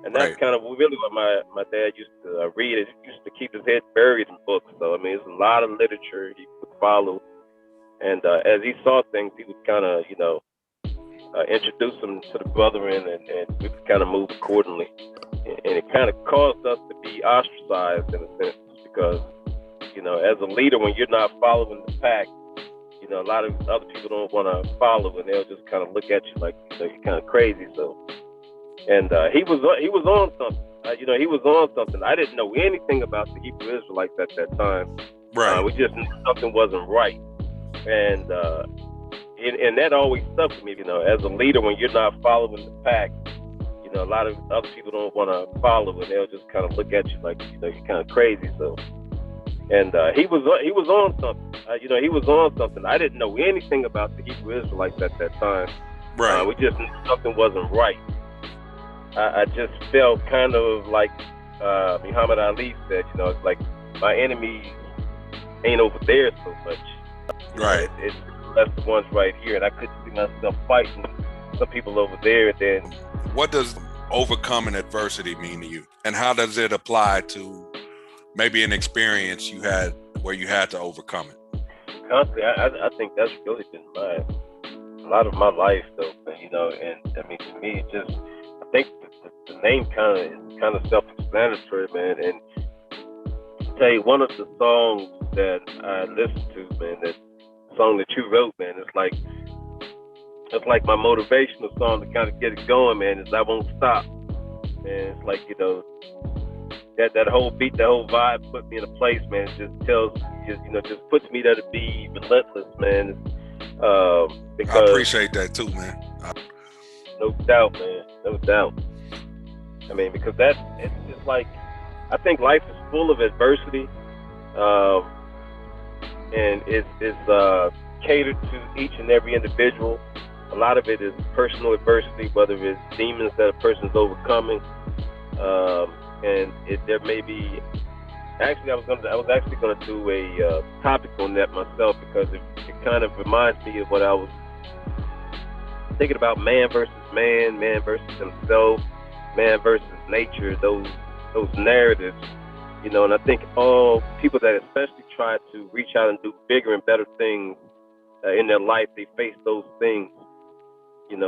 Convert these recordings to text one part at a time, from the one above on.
And that's kind of really what my dad used to read. It used to keep his head buried in books. So, I mean, there's a lot of literature he would follow. And as he saw things, he would kind of, introduce them to the brethren, and we would kind of move accordingly. And it kind of caused us to be ostracized in a sense because, as a leader, when you're not following the pack, a lot of other people don't want to follow, and they'll just kind of look at you like you're kind of crazy. So. And he was on something. He was on something. I didn't know anything about the Hebrew Israelites at that time. Right. We just knew something wasn't right, and that always stuck with me. As a leader, when you're not following the pack, a lot of other people don't want to follow, and they'll just kind of look at you like you're kind of crazy. So, and he was on something. He was on something. I didn't know anything about the Hebrew Israelites at that time. Right. We just knew something wasn't right. I just felt kind of like Muhammed Ali said, it's like my enemies ain't over there so much. Right. It's that's the ones right here, and I couldn't see myself fighting some people over there. And then, what does overcoming adversity mean to you, and how does it apply to maybe an experience you had where you had to overcome it? Constantly, I think that's really been a lot of my life, though. And I mean, to me, I think the name kind of self-explanatory, man. And I'll tell you, one of the songs that I listened to, man, that song that you wrote, man, it's like my motivational song to kind of get it going, man. Is I Won't Stop, man. It's like that whole beat, that whole vibe put me in a place, man. It just tells, just puts me there to be relentless, man. Because I appreciate that too, man. No doubt, man. No doubt. I mean, because it's like, I think life is full of adversity, and it's catered to each and every individual. A lot of it is personal adversity, whether it's demons that a person's overcoming, and there may be. Actually, I was actually gonna do a topic on that myself because it kind of reminds me of what I was thinking about: man versus himself, man versus nature. Those narratives, and I think all people that especially try to reach out and do bigger and better things in their life, they face those things, and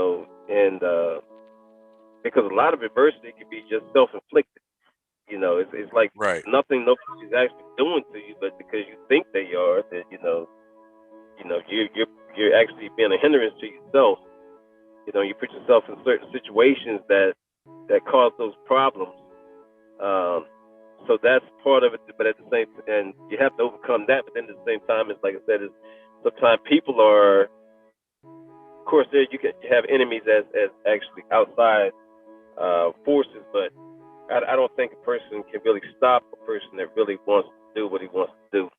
because a lot of adversity can be just self-inflicted. It's like right. nothing nobody's actually doing to you, but because you think they are, that you're actually being a hindrance to yourself. You put yourself in certain situations that cause those problems. So that's part of it, but at the same time, you have to overcome that. But then at the same time, it's like I said, sometimes people are, of course, you have enemies as actually outside forces, but I don't think a person can really stop a person that really wants to do what he wants to do.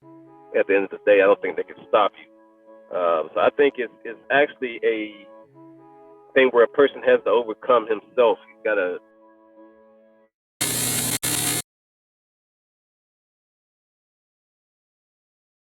At the end of the day, I don't think they can stop you. So I think it's actually a thing where a person has to overcome himself. He's got to